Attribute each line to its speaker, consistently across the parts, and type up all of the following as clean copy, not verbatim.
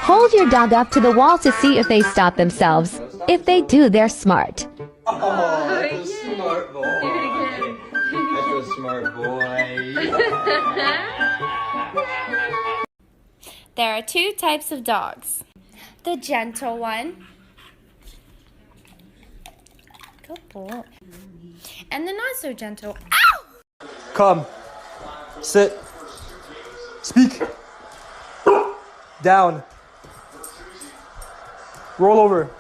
Speaker 1: Hold your dog up to the wall to see if they stop themselves. If they do, they're smart.
Speaker 2: Oh, that's a smart boy. That's a smart boy.
Speaker 3: There are two types of dogs. The gentle one. Good boy. And the not so gentle. Ow!
Speaker 4: Come. Sit. Speak. Down. Roll over.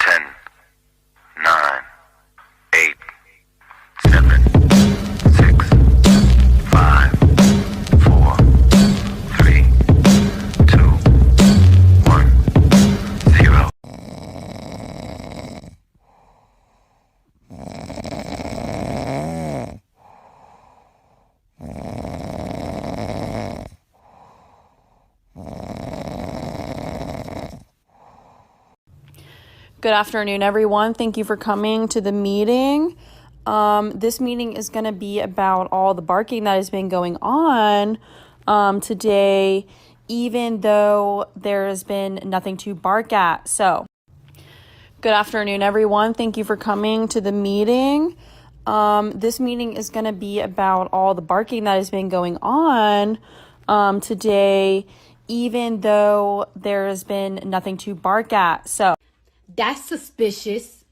Speaker 5: 10, 9, 8, 7, 6, 5, 4, 3, 2, 1, 0.
Speaker 6: Good afternoon, everyone. Thank you for coming to the meeting. This meeting is going to be about all the barking that has been going on today, even though there has been nothing to bark at. So, good afternoon, everyone. Thank you for coming to the meeting. This meeting is going to be about all the barking that has been going on today, even though there has been nothing to bark at. So,
Speaker 7: that's suspicious.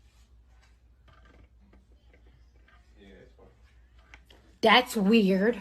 Speaker 7: That's weird.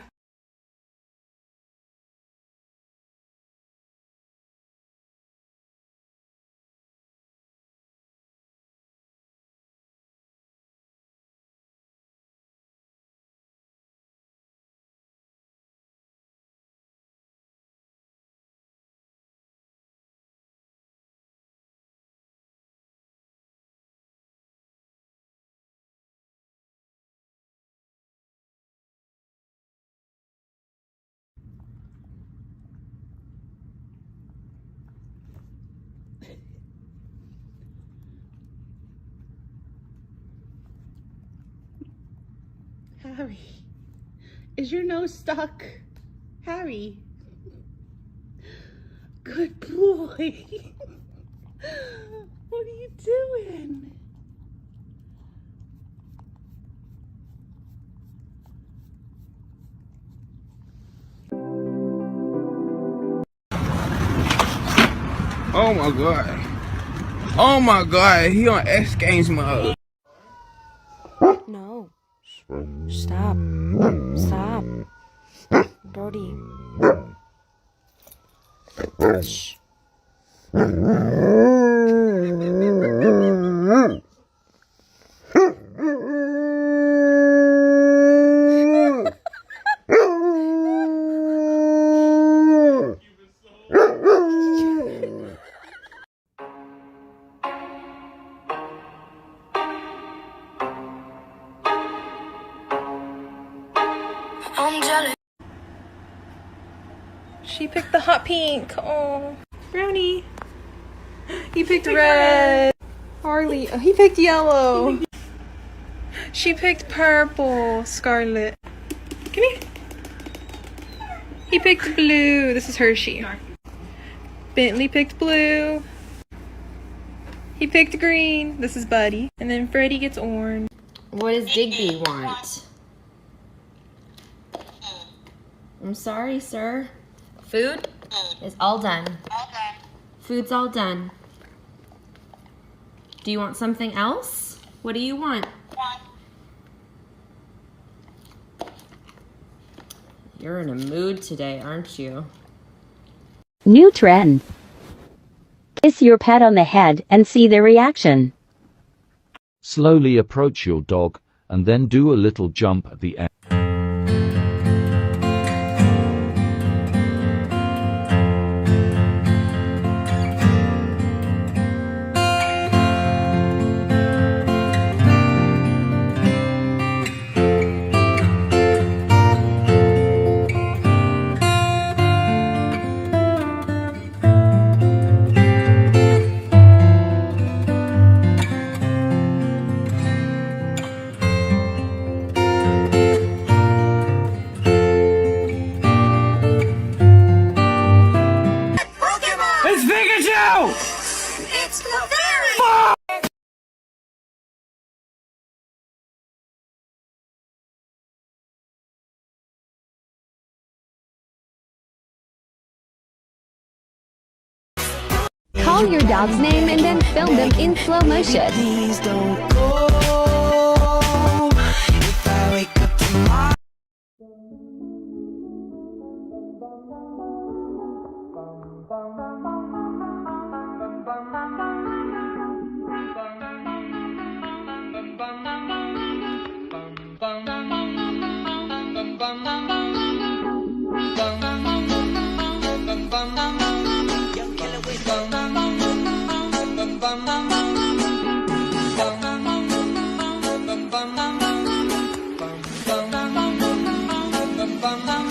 Speaker 8: Harry, is your nose stuck? Harry. Good boy. What are you doing?
Speaker 2: Oh my god. Oh my god, he on X Games mode.
Speaker 3: No. Stop. Stop. Brody. Shh.
Speaker 6: she picked the hot pink. Oh, Brownie. He picked red. Harley. Oh, he picked yellow. She picked purple. Scarlet. Come here. He picked blue. This is Hershey. Bentley picked blue. He picked green. This is Buddy. And then Freddie gets orange.
Speaker 9: What does Digby want? I'm sorry, sir. Food is all done. Food's all done. Do you want something else? What do you want? You're in a mood today, aren't you?
Speaker 1: New trend. Kiss your pet on the head and see their reaction.
Speaker 10: Slowly approach your dog, and then do a little jump at the end.
Speaker 11: Call your dog's name and then film them in slow motion.
Speaker 12: Please don't go. If I wake up tomorrow.
Speaker 5: Bum